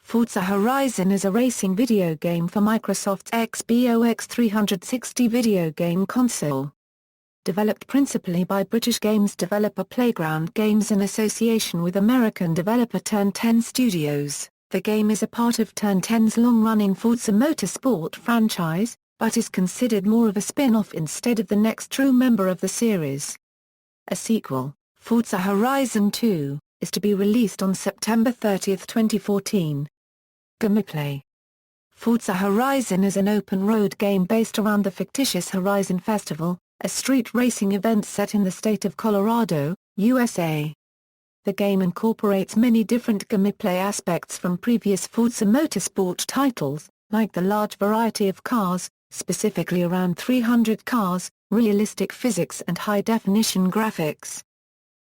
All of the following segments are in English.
Forza Horizon is a racing video game for Microsoft's Xbox 360 video game console. Developed principally by British games developer Playground Games in association with American developer Turn 10 Studios, the game is a part of Turn 10's long-running Forza Motorsport franchise, but is considered more of a spin-off instead of the next true member of the series. A sequel, Forza Horizon 2, is to be released on September 30, 2014. Gameplay. Forza Horizon is an open-road game based around the fictitious Horizon Festival, a street racing event set in the state of Colorado, USA. The game incorporates many different gameplay aspects from previous Forza Motorsport titles, like the large variety of cars, specifically around 300 cars, realistic physics and high-definition graphics.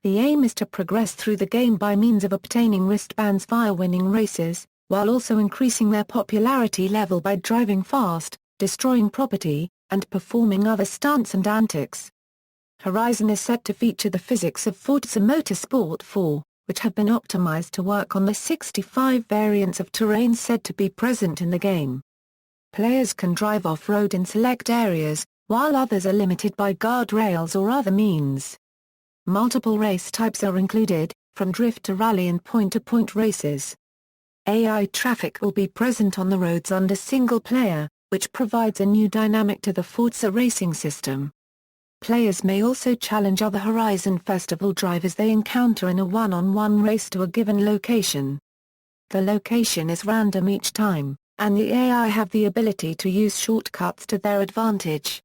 The aim is to progress through the game by means of obtaining wristbands via winning races, while also increasing their popularity level by driving fast, destroying property, and performing other stunts and antics. Horizon is set to feature the physics of Forza Motorsport 4, which have been optimized to work on the 65 variants of terrain said to be present in the game. Players can drive off-road in select areas, while others are limited by guardrails or other means. Multiple race types are included, from drift to rally and point-to-point races. AI traffic will be present on the roads under single player, which provides a new dynamic to the Forza racing system. Players may also challenge other Horizon Festival drivers they encounter in a one-on-one race to a given location. The location is random each time, and the AI have the ability to use shortcuts to their advantage.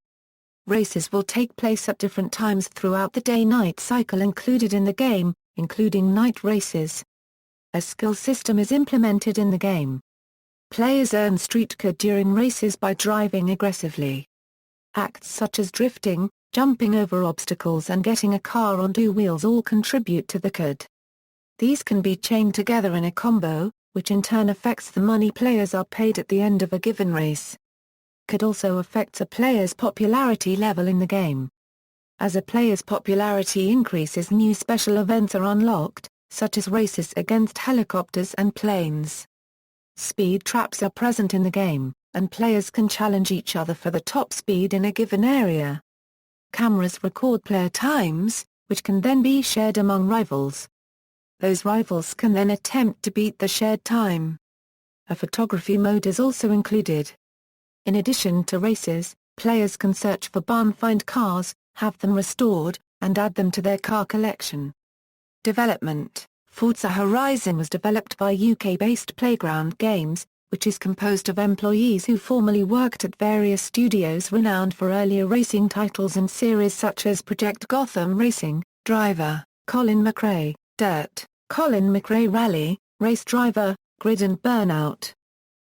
Races will take place at different times throughout the day-night cycle included in the game, including night races. A skill system is implemented in the game. Players earn street cred during races by driving aggressively. Acts such as drifting, jumping over obstacles and getting a car on two wheels all contribute to the cred. These can be chained together in a combo, which in turn affects the money players are paid at the end of a given race. Cred also affects a player's popularity level in the game. As a player's popularity increases, new special events are unlocked, such as races against helicopters and planes. Speed traps are present in the game, and players can challenge each other for the top speed in a given area. Cameras record player times, which can then be shared among rivals. Those rivals can then attempt to beat the shared time. A photography mode is also included. In addition to races, players can search for barn-find cars, have them restored, and add them to their car collection. Development. Forza Horizon was developed by UK-based Playground Games, which is composed of employees who formerly worked at various studios renowned for earlier racing titles and series such as Project Gotham Racing, Driver, Colin McRae, Dirt, Colin McRae Rally, Race Driver, Grid and Burnout.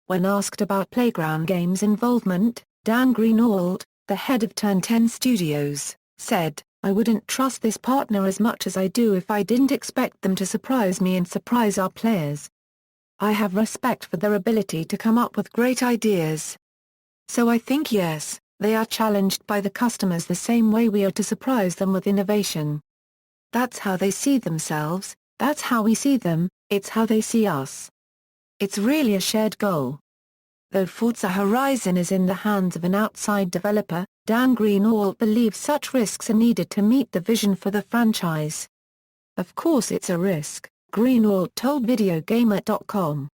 When asked about Playground Games' involvement, Dan Greenwald, the head of Turn 10 Studios, said, "I wouldn't trust this partner as much as I do if I didn't expect them to surprise me and surprise our players. I have respect for their ability to come up with great ideas. So I think yes, they are challenged by the customers the same way we are to surprise them with innovation. That's how they see themselves, that's how we see them, it's how they see us. It's really a shared goal." Though Forza Horizon is in the hands of an outside developer, Dan Greenwald believes such risks are needed to meet the vision for the franchise. "Of course it's a risk," Greenwald told Videogamer.com.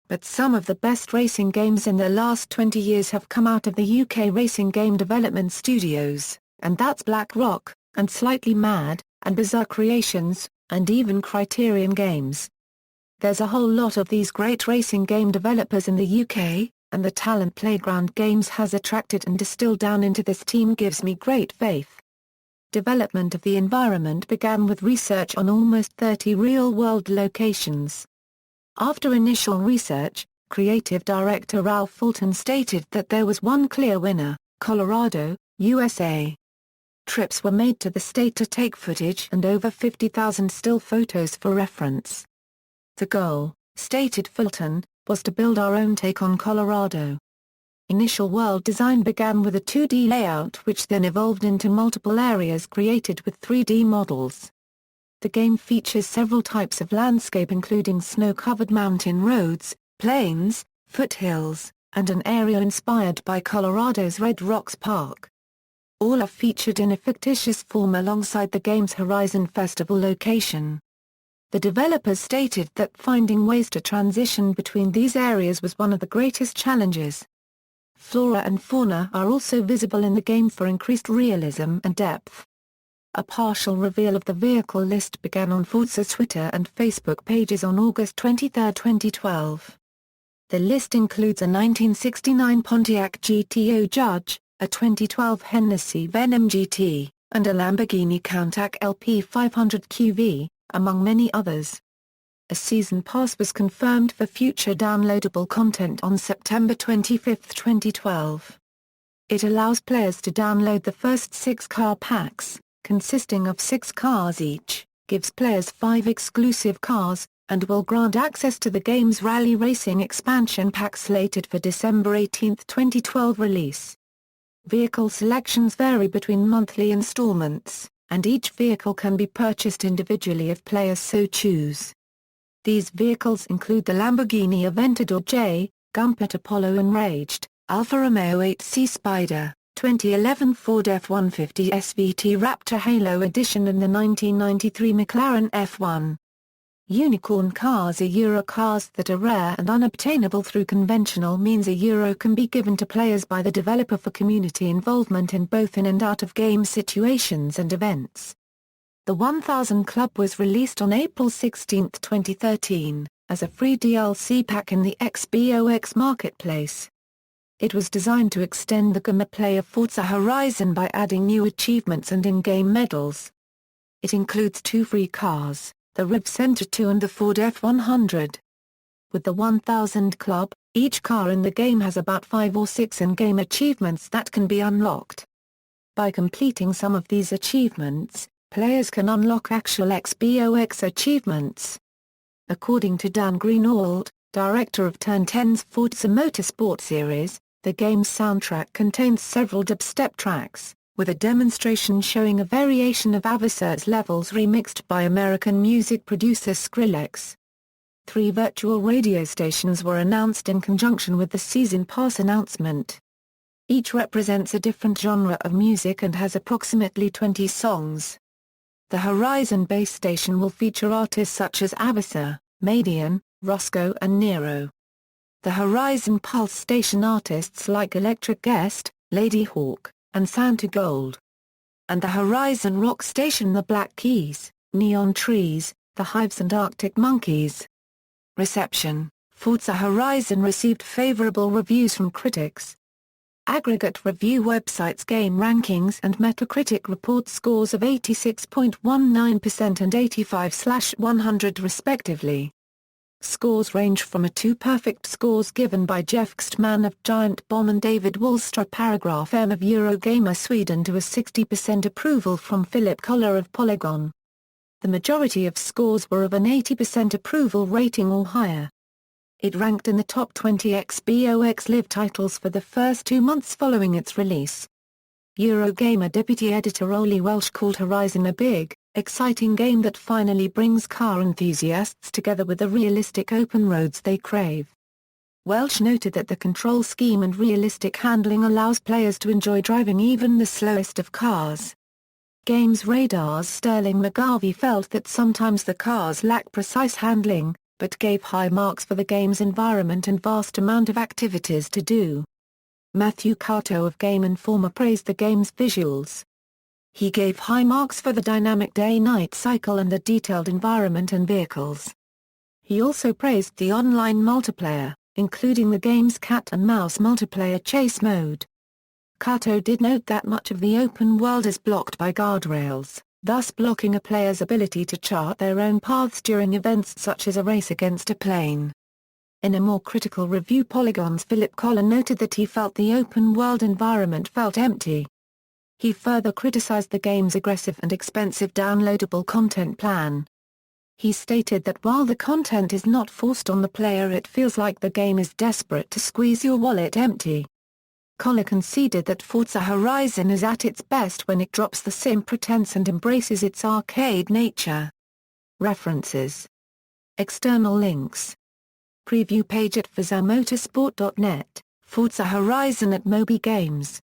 "But some of the best racing games in the last 20 years have come out of the UK racing game development studios, and that's Black Rock, and Slightly Mad, and Bizarre Creations, and even Criterion Games. There's a whole lot of these great racing game developers in the UK, and the talent Playground Games has attracted and distilled down into this team gives me great faith." Development of the environment began with research on almost 30 real-world locations. After initial research, creative director Ralph Fulton stated that there was one clear winner: Colorado, USA. Trips were made to the state to take footage and over 50,000 still photos for reference. "The goal," stated Fulton, "was to build our own take on Colorado." Initial world design began with a 2D layout which then evolved into multiple areas created with 3D models. The game features several types of landscape including snow-covered mountain roads, plains, foothills, and an area inspired by Colorado's Red Rocks Park. All are featured in a fictitious form alongside the game's Horizon Festival location. The developers stated that finding ways to transition between these areas was one of the greatest challenges. Flora and fauna are also visible in the game for increased realism and depth. A partial reveal of the vehicle list began on Forza's Twitter and Facebook pages on August 23, 2012. The list includes a 1969 Pontiac GTO Judge, a 2012 Hennessy Venom GT, and a Lamborghini Countach LP 500 QV, among many others. A season pass was confirmed for future downloadable content on September 25, 2012. It allows players to download the first 6 car packs, consisting of 6 cars each, gives players 5 exclusive cars, and will grant access to the game's Rally Racing expansion pack slated for December 18, 2012 release. Vehicle selections vary between monthly installments, and each vehicle can be purchased individually if players so choose. These vehicles include the Lamborghini Aventador J, Gumpert Apollo Enraged, Alfa Romeo 8C Spider, 2011 Ford F-150 SVT Raptor Halo Edition and the 1993 McLaren F1. Unicorn cars are Euro cars that are rare and unobtainable through conventional means. A Euro can be given to players by the developer for community involvement in both in and out of game situations and events. The 1000 Club was released on April 16, 2013, as a free DLC pack in the XBOX marketplace. It was designed to extend the gameplay of Forza Horizon by adding new achievements and in-game medals. It includes 2 free cars, the Rev Center 2 and the Ford F100. With the 1000 Club, each car in the game has about 5 or 6 in-game achievements that can be unlocked. By completing some of these achievements, players can unlock actual XBOX achievements. According to Dan Greenwald, director of Turn 10's Forza Motorsport series, the game's soundtrack contains several dubstep tracks, with a demonstration showing a variation of Avasar's levels remixed by American music producer Skrillex. 3 virtual radio stations were announced in conjunction with the Season Pass announcement. Each represents a different genre of music and has approximately 20 songs. The Horizon base station will feature artists such as Avasar, Madian, Roscoe and Nero. The Horizon Pulse station artists like Electric Guest, Lady Hawk, and Santa Gold. And the Horizon Rock station the Black Keys, Neon Trees, The Hives and Arctic Monkeys. Reception: Forza Horizon received favorable reviews from critics. Aggregate review websites Game Rankings and Metacritic report scores of 86.19% and 85/100 respectively. Scores range from a 2 perfect scores given by Jeff Kstman of Giant Bomb and David Wallstra Paragraph M of Eurogamer Sweden to a 60% approval from Philip Koller of Polygon. The majority of scores were of an 80% approval rating or higher. It ranked in the top 20 XBOX Live titles for the first 2 months following its release. Eurogamer deputy editor Oli Welsh called Horizon a big, exciting game that finally brings car enthusiasts together with the realistic open roads they crave. Welsh noted that the control scheme and realistic handling allows players to enjoy driving even the slowest of cars. Games Radar's Sterling McGarvey felt that sometimes the cars lack precise handling, but gave high marks for the game's environment and vast amount of activities to do. Matthew Cato of Game Informer praised the game's visuals. He gave high marks for the dynamic day-night cycle and the detailed environment and vehicles. He also praised the online multiplayer, including the game's cat and mouse multiplayer chase mode. Cato did note that much of the open world is blocked by guardrails, thus blocking a player's ability to chart their own paths during events such as a race against a plane. In a more critical review, Polygon's Philip Koller noted that he felt the open world environment felt empty. He further criticized the game's aggressive and expensive downloadable content plan. He stated that while the content is not forced on the player, it feels like the game is desperate to squeeze your wallet empty. Koller conceded that Forza Horizon is at its best when it drops the sim pretense and embraces its arcade nature. References. External links. preview page at forzamotorsport.net, Forza Horizon at Moby Games.